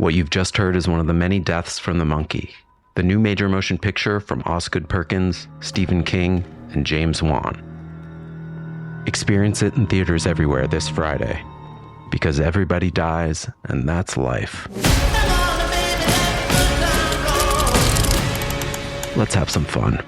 What you've just heard is one of the many deaths from the monkey, the new major motion picture from Osgood Perkins, Stephen King, and James Wan. Experience it in theaters everywhere this Friday, because everybody dies, and that's life. Let's have some fun.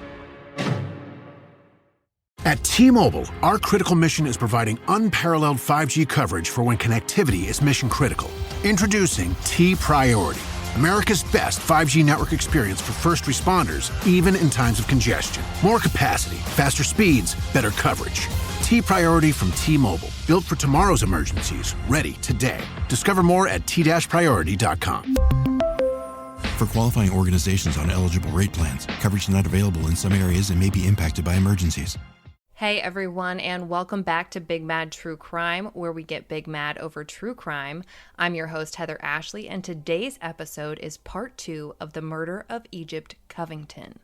At T-Mobile, our critical mission is providing unparalleled 5G coverage for when connectivity is mission critical. Introducing T-Priority, America's best 5G network experience for first responders, even in times of congestion. More capacity, faster speeds, better coverage. T-Priority from T-Mobile, built for tomorrow's emergencies, ready today. Discover more at t-priority.com. For qualifying organizations on eligible rate plans, coverage not available in some areas and may be impacted by emergencies. Hey everyone, and welcome back to Big Mad True Crime, where we get big mad over true crime. I'm your host, Heather Ashley, and today's episode is part 2 of the murder of Egypt Covington.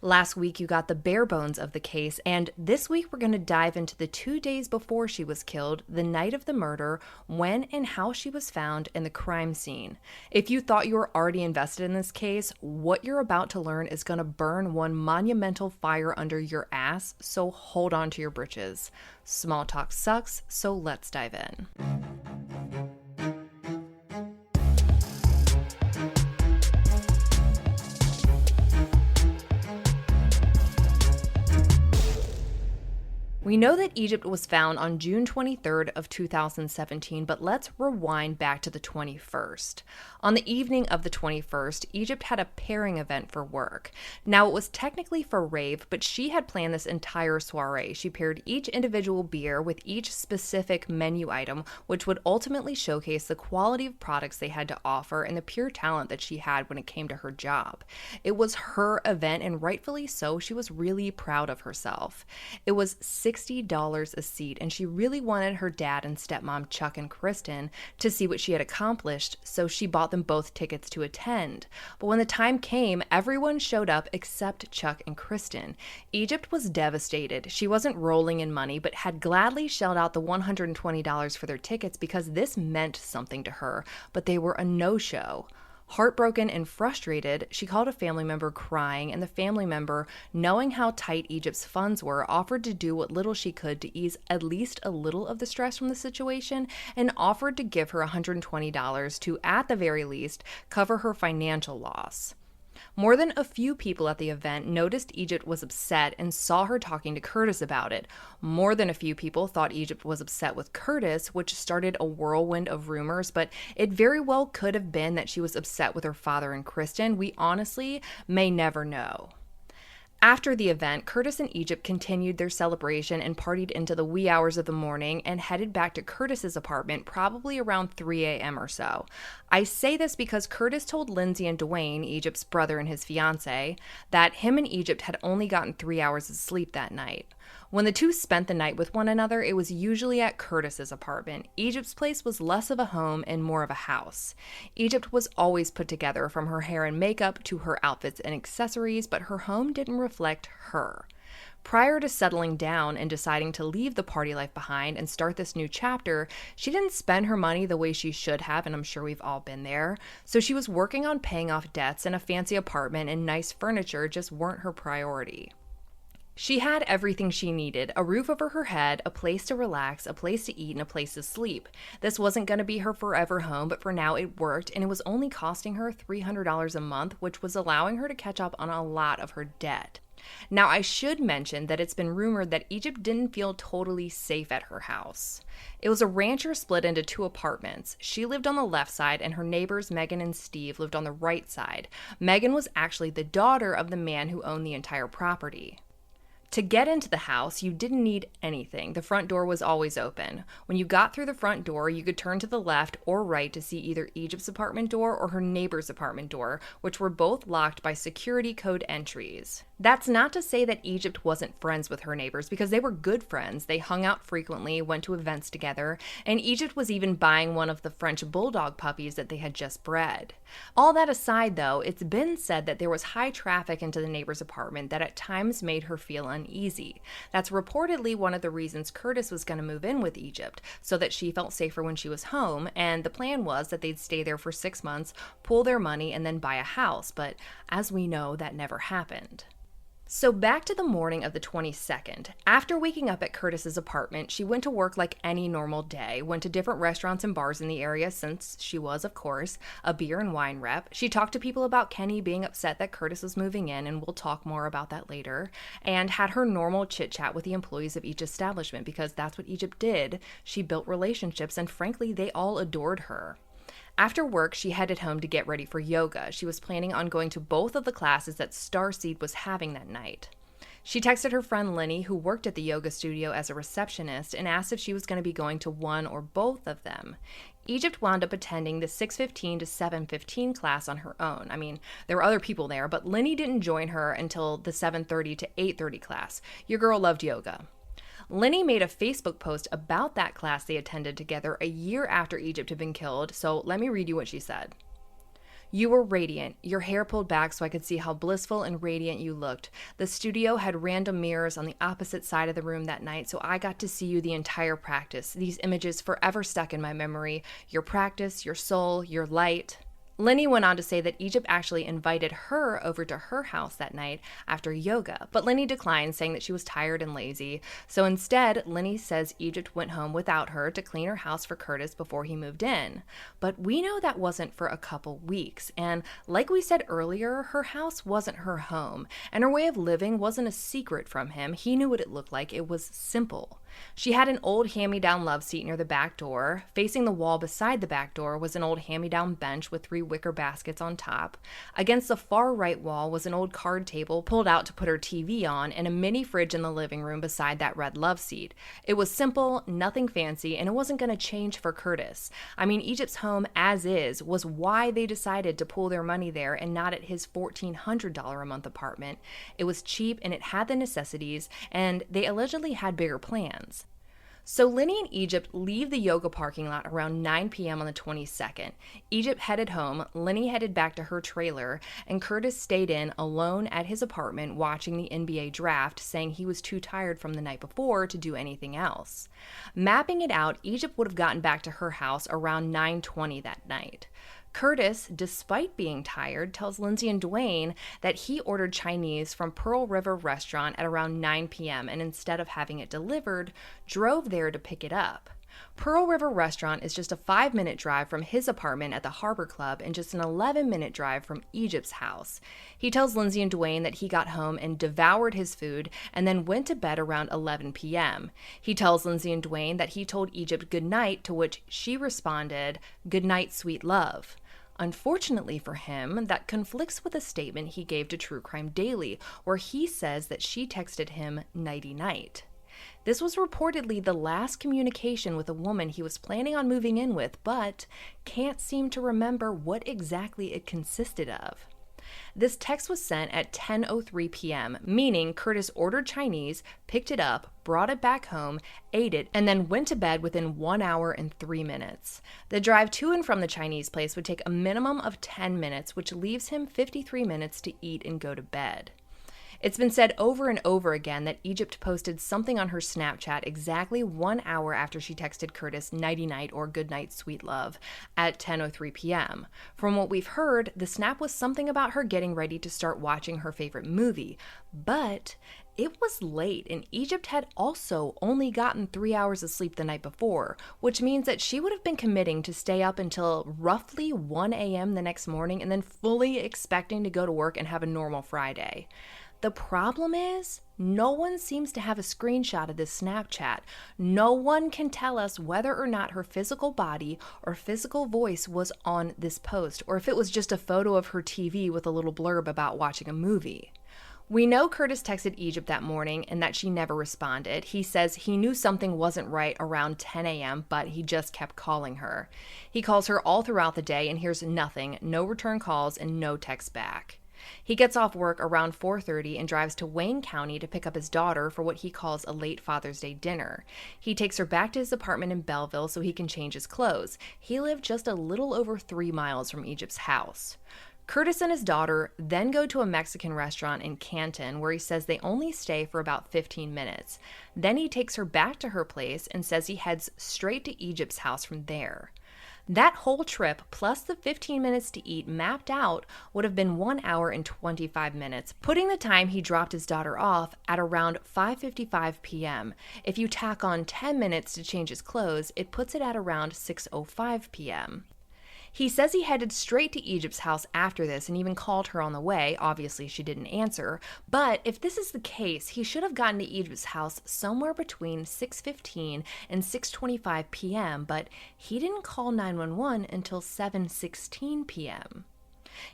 Last week, you got the bare bones of the case, and this week we're going to dive into the 2 days before she was killed, the night of the murder, when and how she was found, and the crime scene. If you thought you were already invested in this case, what you're about to learn is going to burn one monumental fire under your ass, so hold on to your britches. Small talk sucks, so let's dive in. We know that Egypt was found on June 23rd of 2017, but let's rewind back to the 21st. On the evening of the 21st, Egypt had a pairing event for work. Now, it was technically for rave, but she had planned this entire soiree. She paired each individual beer with each specific menu item, which would ultimately showcase the quality of products they had to offer and the pure talent that she had when it came to her job. It was her event, and rightfully so. She was really proud of herself. It was $60 a seat, and she really wanted her dad and stepmom Chuck and Kristen to see what she had accomplished, so she bought them both tickets to attend. But when the time came, everyone showed up except Chuck and Kristen. Egypt was devastated. She wasn't rolling in money, but had gladly shelled out the $120 for their tickets because this meant something to her, but they were a no-show. Heartbroken and frustrated, she called a family member crying, and the family member, knowing how tight Egypt's funds were, offered to do what little she could to ease at least a little of the stress from the situation and offered to give her $120 to, at the very least, cover her financial loss. More than a few people at the event noticed Egypt was upset and saw her talking to Curtis about it. More than a few people thought Egypt was upset with Curtis, which started a whirlwind of rumors, but it very well could have been that she was upset with her father and Kristen. We honestly may never know. After the event, Curtis and Egypt continued their celebration and partied into the wee hours of the morning and headed back to Curtis's apartment probably around 3 a.m. or so. I say this because Curtis told Lindsay and Dwayne, Egypt's brother and his fiancée, that him and Egypt had only gotten 3 hours of sleep that night. When the two spent the night with one another, it was usually at Curtis's apartment. Egypt's place was less of a home and more of a house. Egypt was always put together, from her hair and makeup to her outfits and accessories, but her home didn't reflect her. Prior to settling down and deciding to leave the party life behind and start this new chapter, she didn't spend her money the way she should have, and I'm sure we've all been there. So she was working on paying off debts, and a fancy apartment and nice furniture just weren't her priority. She had everything she needed: a roof over her head, a place to relax, a place to eat, and a place to sleep. This wasn't going to be her forever home, but for now it worked, and it was only costing her $300 a month, which was allowing her to catch up on a lot of her debt. Now, I should mention that it's been rumored that Egypt didn't feel totally safe at her house. It was a rancher split into 2 apartments. She lived on the left side, and her neighbors Megan and Steve lived on the right side. Megan was actually the daughter of the man who owned the entire property. To get into the house, you didn't need anything. The front door was always open. When you got through the front door, you could turn to the left or right to see either Egypt's apartment door or her neighbor's apartment door, which were both locked by security code entries. That's not to say that Egypt wasn't friends with her neighbors, because they were good friends. They hung out frequently, went to events together, and Egypt was even buying one of the French bulldog puppies that they had just bred. All that aside, though, it's been said that there was high traffic into the neighbor's apartment that at times made her feel uneasy. That's reportedly one of the reasons Curtis was going to move in with Egypt, so that she felt safer when she was home, and the plan was that they'd stay there for 6 months, pool their money, and then buy a house, but as we know, that never happened. So back to the morning of the 22nd. After waking up at Curtis's apartment, she went to work like any normal day, went to different restaurants and bars in the area since she was, of course, a beer and wine rep. She talked to people about Kenny being upset that Curtis was moving in, and we'll talk more about that later, and had her normal chit-chat with the employees of each establishment, because that's what Egypt did. She built relationships, and frankly, they all adored her. After work, she headed home to get ready for yoga. She was planning on going to both of the classes that Starseed was having that night. She texted her friend Lenny, who worked at the yoga studio as a receptionist, and asked if she was going to be going to one or both of them. Egypt wound up attending the 6:15 to 7:15 class on her own. I mean, there were other people there, but Lenny didn't join her until the 7:30 to 8:30 class. Your girl loved yoga. Lenny made a Facebook post about that class they attended together a year after Egypt had been killed, so let me read you what she said. "You were radiant, your hair pulled back so I could see how blissful and radiant you looked. The studio had random mirrors on the opposite side of the room that night, so I got to see you the entire practice. These images forever stuck in my memory. Your practice, your soul, your light." Lenny went on to say that Egypt actually invited her over to her house that night after yoga, but Lenny declined, saying that she was tired and lazy. So instead, Lenny says Egypt went home without her to clean her house for Curtis before he moved in. But we know that wasn't for a couple weeks, and like we said earlier, her house wasn't her home, and her way of living wasn't a secret from him. He knew what it looked like. It was simple. She had an old hand-me-down love seat near the back door. Facing the wall beside the back door was an old hand-me-down bench with 3 wicker baskets on top. Against the far right wall was an old card table pulled out to put her TV on, and a mini fridge in the living room beside that red love seat. It was simple, nothing fancy, and it wasn't going to change for Curtis. I mean, Egypt's home as is was why they decided to pool their money there and not at his $1,400 a month apartment. It was cheap and it had the necessities, and they allegedly had bigger plans. So Lenny and Egypt leave the yoga parking lot around 9 p.m. on the 22nd. Egypt headed home, Lenny headed back to her trailer, and Curtis stayed in alone at his apartment watching the NBA draft, saying he was too tired from the night before to do anything else. Mapping it out, Egypt would have gotten back to her house around 9:20 that night. Curtis, despite being tired, tells Lindsay and Dwayne that he ordered Chinese from Pearl River Restaurant at around 9 p.m. and instead of having it delivered, drove there to pick it up. Pearl River Restaurant is just a 5-minute drive from his apartment at the Harbor Club and just an 11-minute drive from Egypt's house. He tells Lindsay and Dwayne that he got home and devoured his food and then went to bed around 11 p.m. He tells Lindsay and Dwayne that he told Egypt good night, to which she responded, "Good night, sweet love." Unfortunately for him, that conflicts with a statement he gave to True Crime Daily, where he says that she texted him nighty-night. This was reportedly the last communication with a woman he was planning on moving in with, but can't seem to remember what exactly it consisted of. This text was sent at 10:03 p.m., meaning Curtis ordered Chinese, picked it up, brought it back home, ate it, and then went to bed within 1 hour and 3 minutes. The drive to and from the Chinese place would take a minimum of 10 minutes, which leaves him 53 minutes to eat and go to bed. It's been said over and over again that Egypt posted something on her Snapchat exactly 1 hour after she texted Curtis nighty-night or good night, sweet love at 10:03 p.m. From what we've heard, the snap was something about her getting ready to start watching her favorite movie, but it was late, and Egypt had also only gotten 3 hours of sleep the night before, which means that she would have been committing to stay up until roughly 1 a.m. the next morning and then fully expecting to go to work and have a normal Friday. The problem is, no one seems to have a screenshot of this Snapchat. No one can tell us whether or not her physical body or physical voice was on this post, or if it was just a photo of her TV with a little blurb about watching a movie. We know Curtis texted Egypt that morning and that she never responded. He says he knew something wasn't right around 10 a.m., but he just kept calling her. He calls her all throughout the day and hears nothing, no return calls and no text back. He gets off work around 4:30 and drives to Wayne County to pick up his daughter for what he calls a late Father's Day dinner. He takes her back to his apartment in Belleville so he can change his clothes. He lived just a little over 3 miles from Egypt's house. Curtis and his daughter then go to a Mexican restaurant in Canton where he says they only stay for about 15 minutes. Then he takes her back to her place and says he heads straight to Egypt's house from there. That whole trip, plus the 15 minutes to eat mapped out, would have been 1 hour and 25 minutes, putting the time he dropped his daughter off at around 5:55 p.m. If you tack on 10 minutes to change his clothes, it puts it at around 6:05 p.m. He says he headed straight to Egypt's house after this and even called her on the way. Obviously, she didn't answer. But if this is the case, he should have gotten to Egypt's house somewhere between 6:15 and 6:25 p.m., but he didn't call 911 until 7:16 p.m.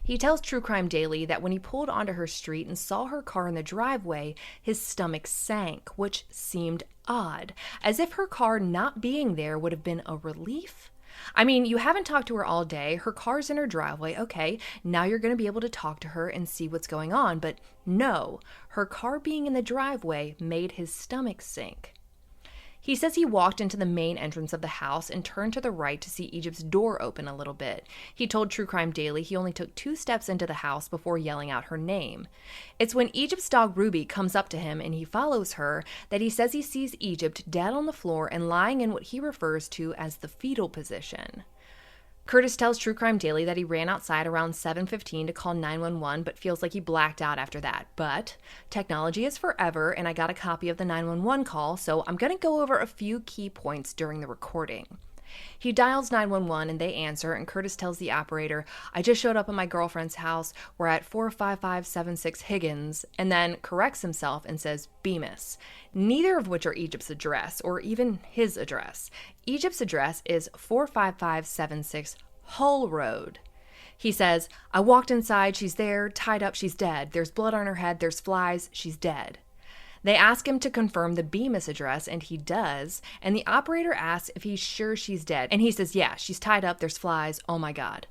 He tells True Crime Daily that when he pulled onto her street and saw her car in the driveway, his stomach sank, which seemed odd, as if her car not being there would have been a relief. I mean, you haven't talked to her all day, her car's in her driveway, okay, now you're going to be able to talk to her and see what's going on, but no, her car being in the driveway made his stomach sink. He says he walked into the main entrance of the house and turned to the right to see Egypt's door open a little bit. He told True Crime Daily he only took 2 steps into the house before yelling out her name. It's when Egypt's dog Ruby comes up to him and he follows her that he says he sees Egypt dead on the floor and lying in what he refers to as the fetal position. Curtis tells True Crime Daily that he ran outside around 7:15 to call 911, but feels like he blacked out after that. But technology is forever, and I got a copy of the 911 call, so I'm going to go over a few key points during the recording. He dials 911 and they answer, and Curtis tells the operator, "I just showed up at my girlfriend's house. We're at 45576 Higgins," and then corrects himself and says Bemis, neither of which are Egypt's address or even his address. Egypt's address is 45576 Hull Road. He says, "I walked inside, she's there, tied up, she's dead. There's blood on her head, there's flies, she's dead." They ask him to confirm the Bemis address, and he does, and the operator asks if he's sure she's dead, and he says, "Yeah, she's tied up, there's flies, oh my God."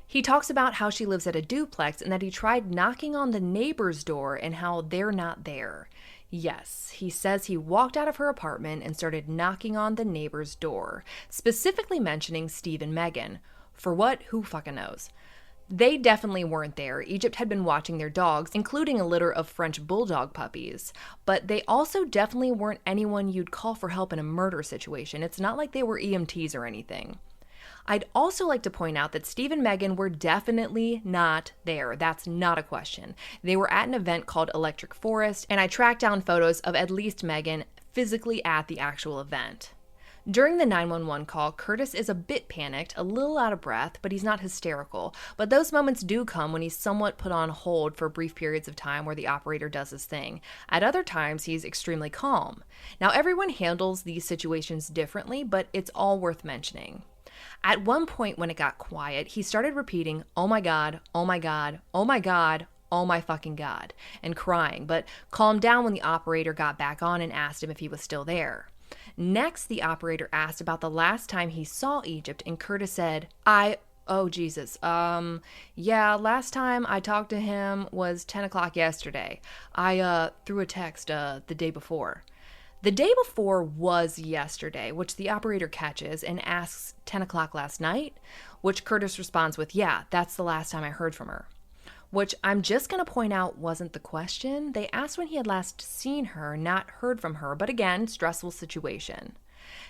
He talks about how she lives at a duplex and that he tried knocking on the neighbor's door and how they're not there. Yes, he says he walked out of her apartment and started knocking on the neighbor's door, specifically mentioning Steve and Megan. For what? Who fucking knows? They definitely weren't there. Egypt had been watching their dogs, including a litter of French bulldog puppies. But they also definitely weren't anyone you'd call for help in a murder situation. It's not like they were EMTs or anything. I'd also like to point out that Steve and Megan were definitely not there. That's not a question. They were at an event called Electric Forest, and I tracked down photos of at least Megan physically at the actual event. During the 911 call, Curtis is a bit panicked, a little out of breath, but he's not hysterical. But those moments do come when he's somewhat put on hold for brief periods of time where the operator does his thing. At other times, he's extremely calm. Now, everyone handles these situations differently, but it's all worth mentioning. At one point when it got quiet, he started repeating, "Oh my God, oh my God, oh my God, oh my fucking God," and crying, but calmed down when the operator got back on and asked him if he was still there. Next, the operator asked about the last time he saw Egypt, and Curtis said, oh Jesus, yeah, last time I talked to him was 10 o'clock yesterday. I threw a text the day before. The day before was yesterday, which the operator catches and asks 10 o'clock last night, which Curtis responds with, "Yeah, that's the last time I heard from her." Which I'm just going to point out wasn't the question. They asked when he had last seen her, not heard from her, but again, stressful situation.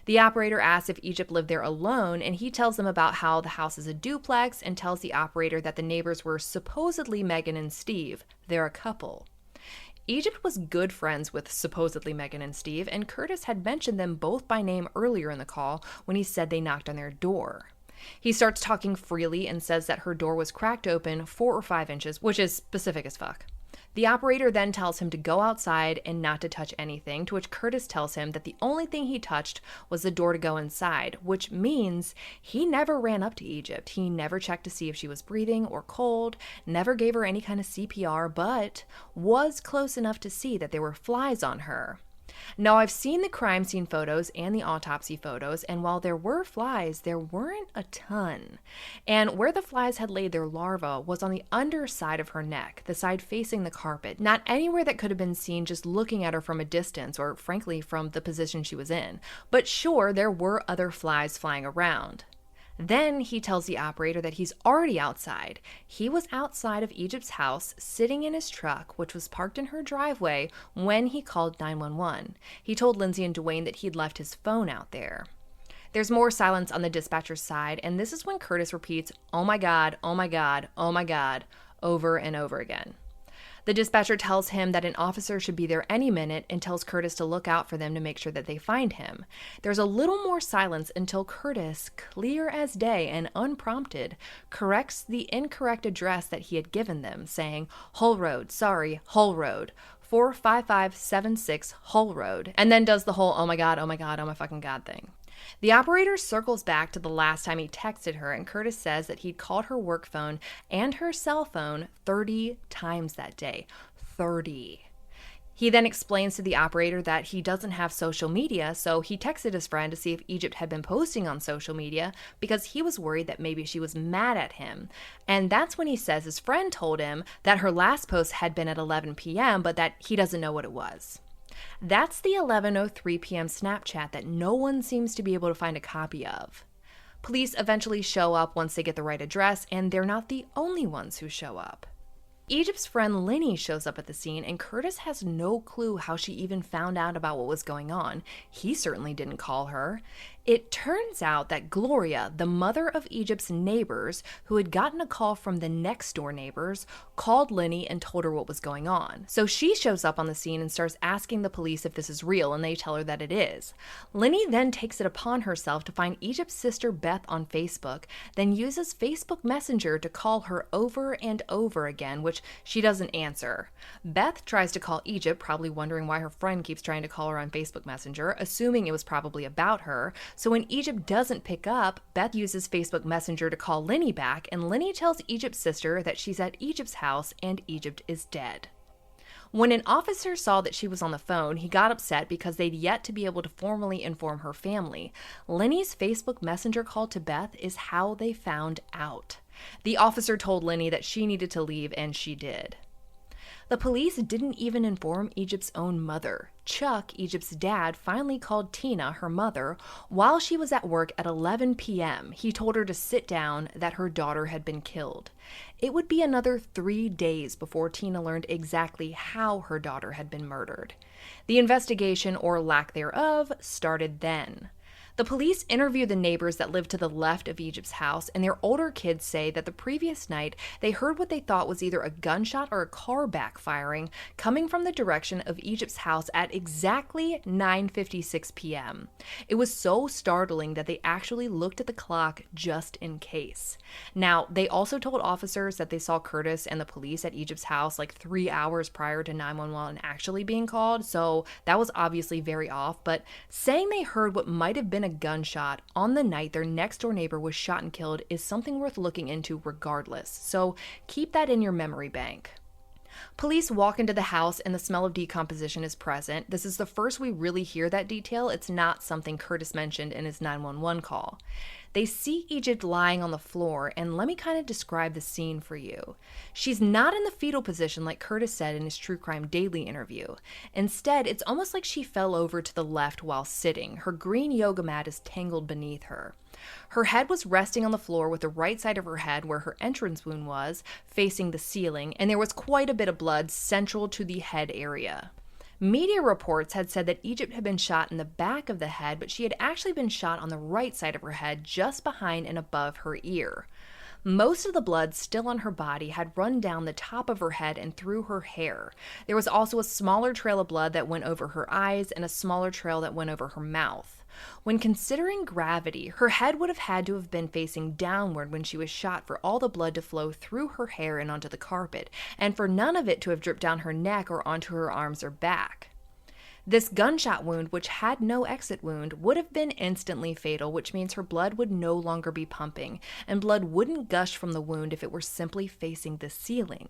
The operator asks if Egypt lived there alone, and he tells them about how the house is a duplex and tells the operator that the neighbors were supposedly Megan and Steve. They're a couple. Egypt was good friends with supposedly Megan and Steve, and Curtis had mentioned them both by name earlier in the call when he said they knocked on their door. He starts talking freely and says that her door was cracked open 4 or 5 inches, which is specific as fuck. The operator then tells him to go outside and not to touch anything, to which Curtis tells him that the only thing he touched was the door to go inside, which means he never ran up to Egypt. He never checked to see if she was breathing or cold, never gave her any kind of CPR, but was close enough to see that there were flies on her. Now, I've seen the crime scene photos and the autopsy photos, and while there were flies, there weren't a ton. And where the flies had laid their larvae was on the underside of her neck, the side facing the carpet, not anywhere that could have been seen just looking at her from a distance or, frankly, from the position she was in. But sure, there were other flies flying around. Then he tells the operator that he's already outside. He was outside of Egypt's house, sitting in his truck, which was parked in her driveway, when he called 911. He told Lindsay and Dwayne that he'd left his phone out there. There's more silence on the dispatcher's side, and this is when Curtis repeats, "Oh my God, oh my God, oh my God," over and over again. The dispatcher tells him that an officer should be there any minute and tells Curtis to look out for them to make sure that they find him. There's a little more silence until Curtis, clear as day and unprompted, corrects the incorrect address that he had given them, saying, Hull Road, 45576 Hull Road, and then does the whole, oh my God, oh my God, oh my fucking God thing. The operator circles back to the last time he texted her, and Curtis says that he'd called her work phone and her cell phone 30 times that day. 30. He then explains to the operator that he doesn't have social media, so he texted his friend to see if Egypt had been posting on social media because he was worried that maybe she was mad at him. And that's when he says his friend told him that her last post had been at 11 p.m., but that he doesn't know what it was. That's the 11:03 p.m. Snapchat that no one seems to be able to find a copy of. Police eventually show up once they get the right address, and they're not the only ones who show up. Egypt's friend Lenny shows up at the scene, and Curtis has no clue how she even found out about what was going on. He certainly didn't call her. It turns out that Gloria, the mother of Egypt's neighbors, who had gotten a call from the next door neighbors, called Lenny and told her what was going on. So she shows up on the scene and starts asking the police if this is real, and they tell her that it is. Lenny then takes it upon herself to find Egypt's sister Beth on Facebook, then uses Facebook Messenger to call her over and over again, which she doesn't answer. Beth tries to call Egypt, probably wondering why her friend keeps trying to call her on Facebook Messenger, assuming it was probably about her. So when Egypt doesn't pick up, Beth uses Facebook Messenger to call Lenny back, and Lenny tells Egypt's sister that she's at Egypt's house and Egypt is dead. When an officer saw that she was on the phone, he got upset because they'd yet to be able to formally inform her family. Lenny's Facebook Messenger call to Beth is how they found out. The officer told Lenny that she needed to leave, and she did. The police didn't even inform Egypt's own mother. Chuck, Egypt's dad, finally called Tina, her mother, while she was at work at 11 p.m. He told her to sit down, that her daughter had been killed. It would be another 3 days before Tina learned exactly how her daughter had been murdered. The investigation, or lack thereof, started then. The police interview the neighbors that live to the left of Egypt's house, and their older kids say that the previous night they heard what they thought was either a gunshot or a car backfiring coming from the direction of Egypt's house at exactly 9:56 p.m. It was so startling that they actually looked at the clock just in case. Now, they also told officers that they saw Curtis and the police at Egypt's house like 3 hours prior to 911 actually being called, so that was obviously very off, but saying they heard what might have been a gunshot on the night their next door neighbor was shot and killed is something worth looking into regardless, so keep that in your memory bank. Police walk into the house and the smell of decomposition is present. This is the first we really hear that detail. It's not something Curtis mentioned in his 911 call. They see Egypt lying on the floor, and let me kind of describe the scene for you. She's not in the fetal position like Curtis said in his True Crime Daily interview. Instead, it's almost like she fell over to the left while sitting. Her green yoga mat is tangled beneath her. Her head was resting on the floor with the right side of her head where her entrance wound was, facing the ceiling, and there was quite a bit of blood central to the head area. Media reports had said that Egypt had been shot in the back of the head, but she had actually been shot on the right side of her head, just behind and above her ear. Most of the blood still on her body had run down the top of her head and through her hair. There was also a smaller trail of blood that went over her eyes and a smaller trail that went over her mouth. When considering gravity, her head would have had to have been facing downward when she was shot for all the blood to flow through her hair and onto the carpet, and for none of it to have dripped down her neck or onto her arms or back. This gunshot wound, which had no exit wound, would have been instantly fatal, which means her blood would no longer be pumping, and blood wouldn't gush from the wound if it were simply facing the ceiling.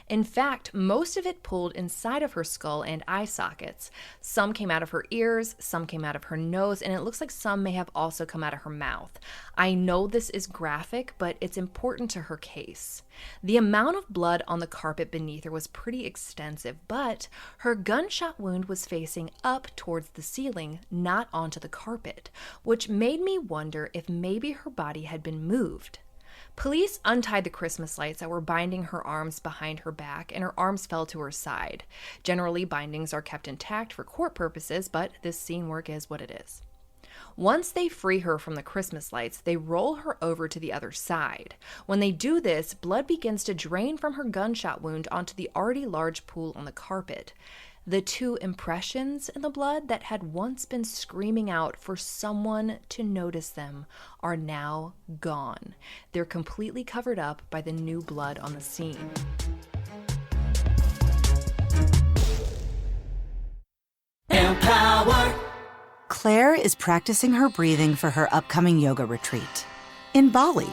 In fact, most of it pooled inside of her skull and eye sockets. Some came out of her ears, some came out of her nose, and it looks like some may have also come out of her mouth. I know this is graphic, but it's important to her case. The amount of blood on the carpet beneath her was pretty extensive, but her gunshot wound was facing up towards the ceiling, not onto the carpet, which made me wonder if maybe her body had been moved. Police untied the Christmas lights that were binding her arms behind her back, and her arms fell to her side. Generally, bindings are kept intact for court purposes, but this scene work is what it is. Once they free her from the Christmas lights, they roll her over to the other side. When they do this, blood begins to drain from her gunshot wound onto the already large pool on the carpet. The two impressions in the blood that had once been screaming out for someone to notice them are now gone. They're completely covered up by the new blood on the scene. Empower! Claire is practicing her breathing for her upcoming yoga retreat in Bali.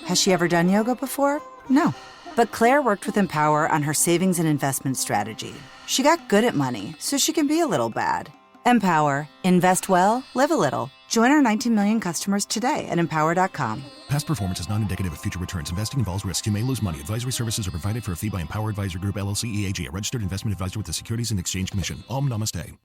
Has she ever done yoga before? No. But Claire worked with Empower on her savings and investment strategy. She got good at money, so she can be a little bad. Empower. Invest well, live a little. Join our 19 million customers today at empower.com. Past performance is not indicative of future returns. Investing involves risks. You may lose money. Advisory services are provided for a fee by Empower Advisor Group, LLC, EAG, a registered investment advisor with the Securities and Exchange Commission. Om Namaste.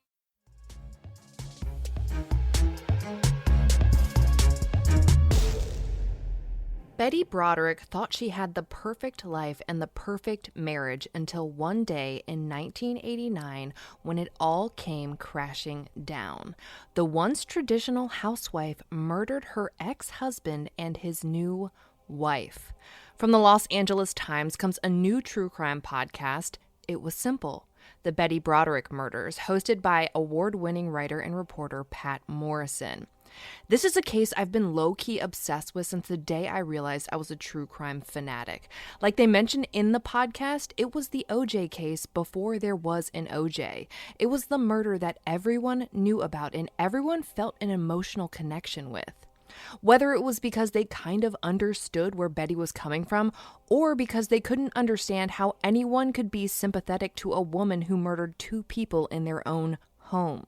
Betty Broderick thought she had the perfect life and the perfect marriage until one day in 1989 when it all came crashing down. The once traditional housewife murdered her ex-husband and his new wife. From the Los Angeles Times comes a new true crime podcast, It Was Simple: The Betty Broderick Murders, hosted by award-winning writer and reporter Pat Morrison. This is a case I've been low-key obsessed with since the day I realized I was a true crime fanatic. Like they mentioned in the podcast, it was the OJ case before there was an OJ. It was the murder that everyone knew about and everyone felt an emotional connection with. Whether it was because they kind of understood where Betty was coming from, or because they couldn't understand how anyone could be sympathetic to a woman who murdered two people in their own home.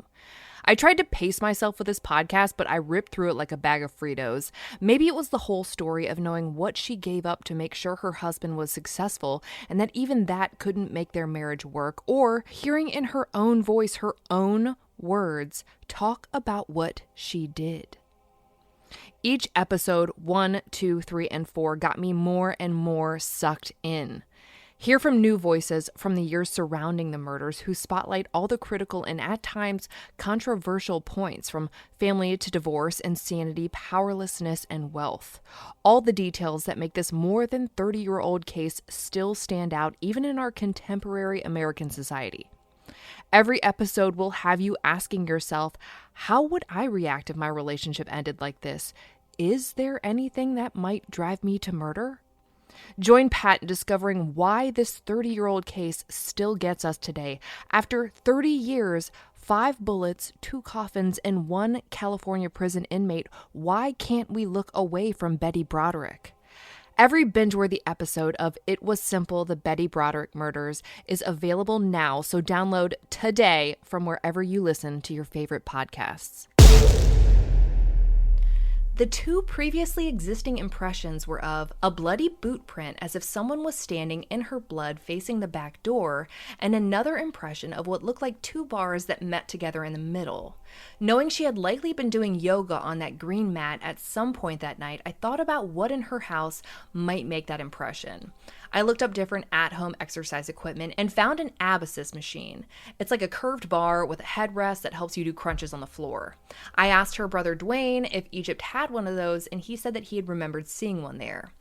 I tried to pace myself with this podcast, but I ripped through it like a bag of Fritos. Maybe it was the whole story of knowing what she gave up to make sure her husband was successful, and that even that couldn't make their marriage work, or hearing in her own voice, her own words, talk about what she did. Each episode, 1, 2, 3, and 4, got me more and more sucked in. Hear from new voices from the years surrounding the murders who spotlight all the critical and at times controversial points, from family to divorce, insanity, powerlessness, and wealth. All the details that make this more than 30-year-old case still stand out even in our contemporary American society. Every episode will have you asking yourself, how would I react if my relationship ended like this? Is there anything that might drive me to murder? Join Pat in discovering why this 30-year-old case still gets us today. After 30 years, 5 bullets, 2 coffins, and 1 California prison inmate, why can't we look away from Betty Broderick? Every binge-worthy episode of It Was Simple: The Betty Broderick Murders is available now, so download today from wherever you listen to your favorite podcasts. The 2 previously existing impressions were of a bloody boot print as if someone was standing in her blood facing the back door, and another impression of what looked like 2 bars that met together in the middle. Knowing she had likely been doing yoga on that green mat at some point that night, I thought about what in her house might make that impression. I looked up different at-home exercise equipment and found an Abacus machine. It's like a curved bar with a headrest that helps you do crunches on the floor. I asked her brother Dwayne if Egypt had one of those, and he said that he had remembered seeing one there.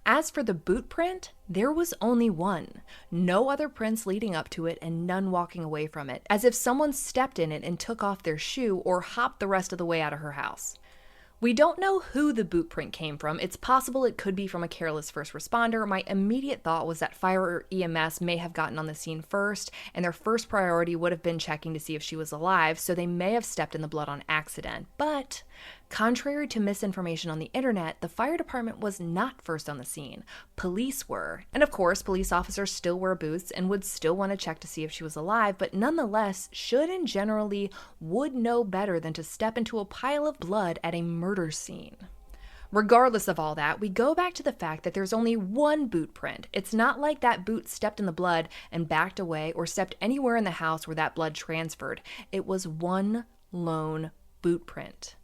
As for the boot print, there was only one. No other prints leading up to it and none walking away from it, as if someone stepped in it and took off their shoe or hopped the rest of the way out of her house. We don't know who the boot print came from. It's possible it could be from a careless first responder. My immediate thought was that fire or EMS may have gotten on the scene first, and their first priority would have been checking to see if she was alive, so they may have stepped in the blood on accident. But contrary to misinformation on the internet, the fire department was not first on the scene. Police were. And of course, police officers still wear boots and would still want to check to see if she was alive, but nonetheless should and generally would know better than to step into a pile of blood at a murder scene. Regardless of all that, we go back to the fact that there's only one boot print. It's not like that boot stepped in the blood and backed away or stepped anywhere in the house where that blood transferred. It was one lone boot print.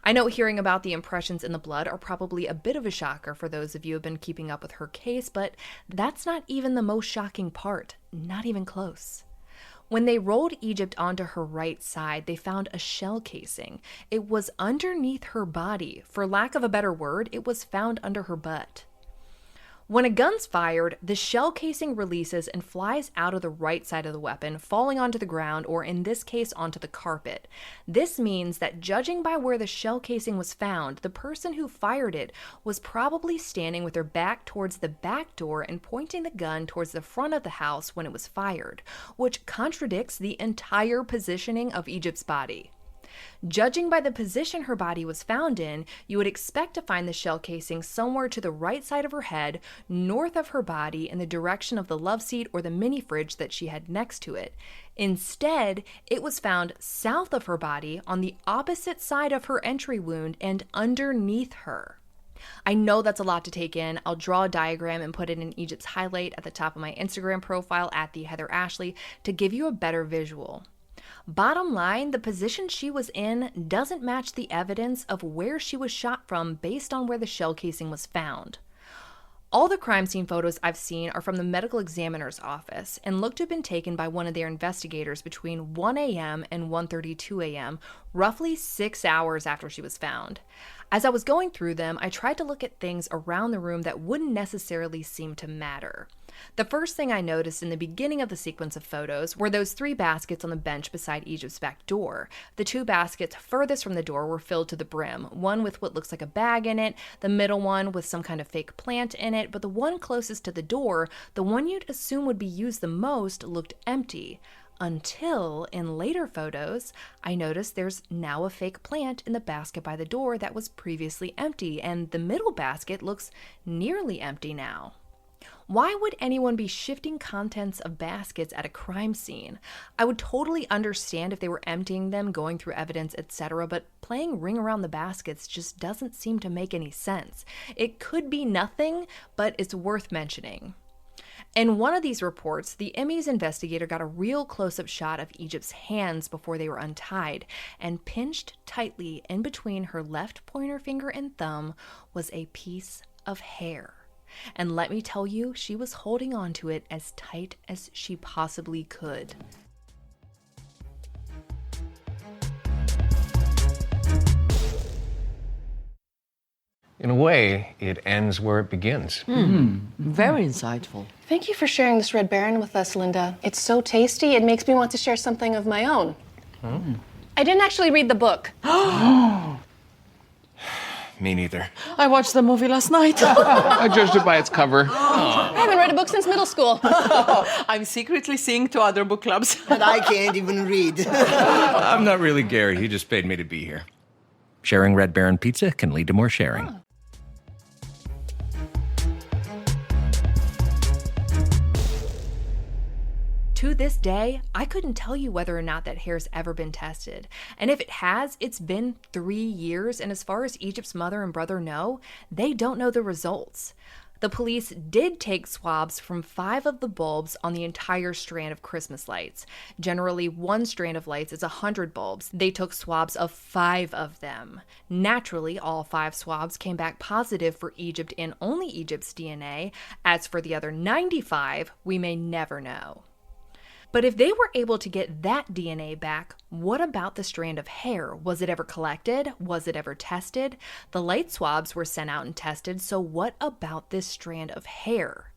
I know hearing about the impressions in the blood are probably a bit of a shocker for those of you who have been keeping up with her case, but that's not even the most shocking part. Not even close. When they rolled Egypt onto her right side, they found a shell casing. It was underneath her body. For lack of a better word, it was found under her butt. When a gun's fired, the shell casing releases and flies out of the right side of the weapon, falling onto the ground, or in this case, onto the carpet. This means that judging by where the shell casing was found, the person who fired it was probably standing with her back towards the back door and pointing the gun towards the front of the house when it was fired, which contradicts the entire positioning of Egypt's body. Judging by the position her body was found in, you would expect to find the shell casing somewhere to the right side of her head, north of her body, in the direction of the love seat or the mini fridge that she had next to it. Instead, it was found south of her body, on the opposite side of her entry wound, and underneath her. I know that's a lot to take in. I'll draw a diagram and put it in Egypt's highlight at the top of my Instagram profile at @TheHeatherAshley to give you a better visual. Bottom line, the position she was in doesn't match the evidence of where she was shot from based on where the shell casing was found. All the crime scene photos I've seen are from the medical examiner's office and look to have been taken by one of their investigators between 1 a.m. and 1:32 a.m., roughly 6 hours after she was found. As I was going through them, I tried to look at things around the room that wouldn't necessarily seem to matter. The first thing I noticed in the beginning of the sequence of photos were those 3 baskets on the bench beside Egypt's back door. The 2 baskets furthest from the door were filled to the brim, one with what looks like a bag in it, the middle one with some kind of fake plant in it, but the one closest to the door, the one you'd assume would be used the most, looked empty. Until, in later photos, I noticed there's now a fake plant in the basket by the door that was previously empty, and the middle basket looks nearly empty now. Why would anyone be shifting contents of baskets at a crime scene? I would totally understand if they were emptying them, going through evidence, etc., but playing ring around the baskets just doesn't seem to make any sense. It could be nothing, but it's worth mentioning. In one of these reports, the Emmys investigator got a real close-up shot of Egypt's hands before they were untied, and pinched tightly in between her left pointer finger and thumb was a piece of hair. And let me tell you, she was holding on to it as tight as she possibly could. In a way, it ends where it begins. Very insightful. Thank you for sharing this Red Baron with us, Linda. It's so tasty, it makes me want to share something of my own. I didn't actually read the book. Me neither. I watched the movie last night. I judged it by its cover. I haven't read a book since middle school. I'm secretly seeing 2 other book clubs. And I can't even read. I'm not really Gary. He just paid me to be here. Sharing Red Baron pizza can lead to more sharing. To this day, I couldn't tell you whether or not that hair's ever been tested. And if it has, it's been 3 years, and as far as Egypt's mother and brother know, they don't know the results. The police did take swabs from 5 of the bulbs on the entire strand of Christmas lights. Generally, 1 strand of lights is 100 bulbs. They took swabs of 5 of them. Naturally, all 5 swabs came back positive for Egypt and only Egypt's DNA. As for the other 95, we may never know. But if they were able to get that DNA back, what about the strand of hair? Was it ever collected? Was it ever tested? The light swabs were sent out and tested, so what about this strand of hair?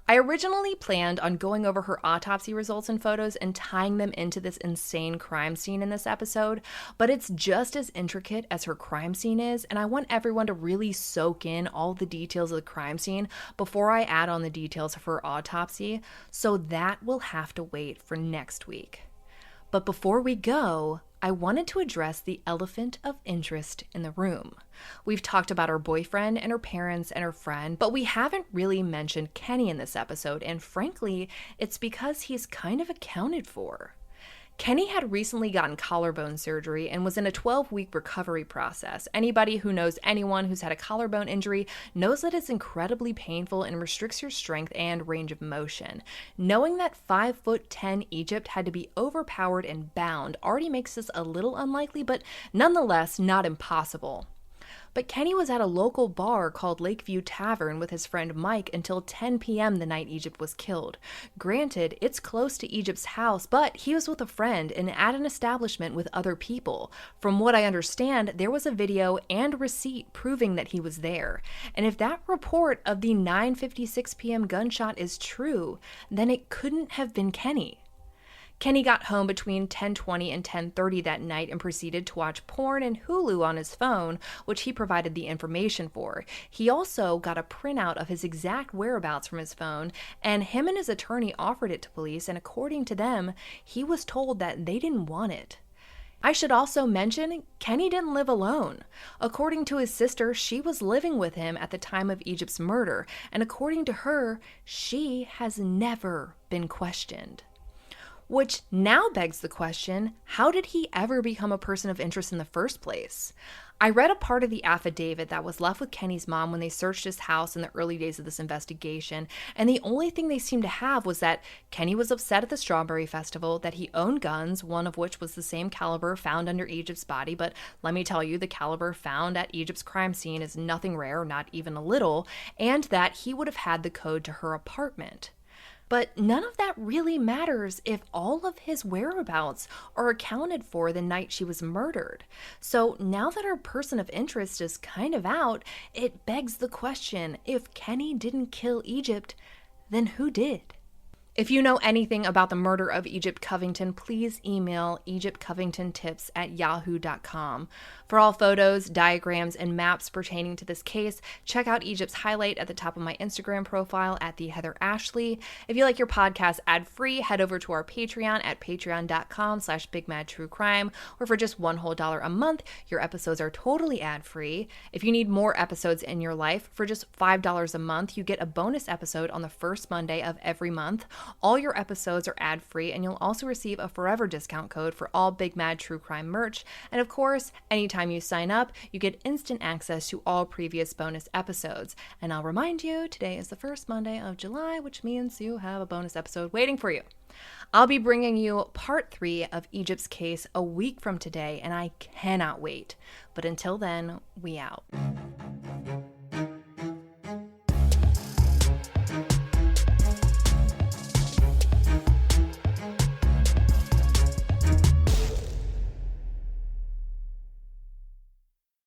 I originally planned on going over her autopsy results and photos and tying them into this insane crime scene in this episode, but it's just as intricate as her crime scene is, and I want everyone to really soak in all the details of the crime scene before I add on the details of her autopsy, so that will have to wait for next week. But before we go, I wanted to address the elephant of interest in the room. We've talked about her boyfriend and her parents and her friend, but we haven't really mentioned Kenny in this episode, and frankly, it's because he's kind of accounted for. Kenny had recently gotten collarbone surgery and was in a 12-week recovery process. Anybody who knows anyone who's had a collarbone injury knows that it's incredibly painful and restricts your strength and range of motion. Knowing that 5'10" Egypt had to be overpowered and bound already makes this a little unlikely, but nonetheless not impossible. But Kenny was at a local bar called Lakeview Tavern with his friend Mike until 10 p.m. the night Egypt was killed. Granted, it's close to Egypt's house, but he was with a friend and at an establishment with other people. From what I understand, there was a video and receipt proving that he was there. And if that report of the 9:56 p.m. gunshot is true, then it couldn't have been Kenny. Kenny got home between 10:20 and 10:30 that night and proceeded to watch porn and Hulu on his phone, which he provided the information for. He also got a printout of his exact whereabouts from his phone, and him and his attorney offered it to police, and according to them, he was told that they didn't want it. I should also mention, Kenny didn't live alone. According to his sister, she was living with him at the time of Egypt's murder, and according to her, she has never been questioned. Which now begs the question, how did he ever become a person of interest in the first place? I read a part of the affidavit that was left with Kenny's mom when they searched his house in the early days of this investigation, and the only thing they seemed to have was that Kenny was upset at the Strawberry Festival, that he owned guns, one of which was the same caliber found under Egypt's body, but let me tell you, the caliber found at Egypt's crime scene is nothing rare, not even a little, and that he would have had the code to her apartment. But none of that really matters if all of his whereabouts are accounted for the night she was murdered. So now that our person of interest is kind of out, it begs the question, if Kenny didn't kill Egypt, then who did? If you know anything about the murder of Egypt Covington, please email egyptcovingtontips@yahoo.com. For all photos, diagrams, and maps pertaining to this case, check out Egypt's highlight at the top of my Instagram profile at @theheatherashley. If you like your podcast ad-free, head over to our Patreon at patreon.com/bigmadtruecrime, where for just $1 a month, your episodes are totally ad-free. If you need more episodes in your life, for just $5 a month, you get a bonus episode on the first Monday of every month. All your episodes are ad-free, and you'll also receive a forever discount code for all Big Mad True Crime merch. And of course, anytime you sign up, you get instant access to all previous bonus episodes. And I'll remind you, today is the first Monday of July, which means you have a bonus episode waiting for you. I'll be bringing you part 3 of Egypt's case a week from today, and I cannot wait. But until then, we out.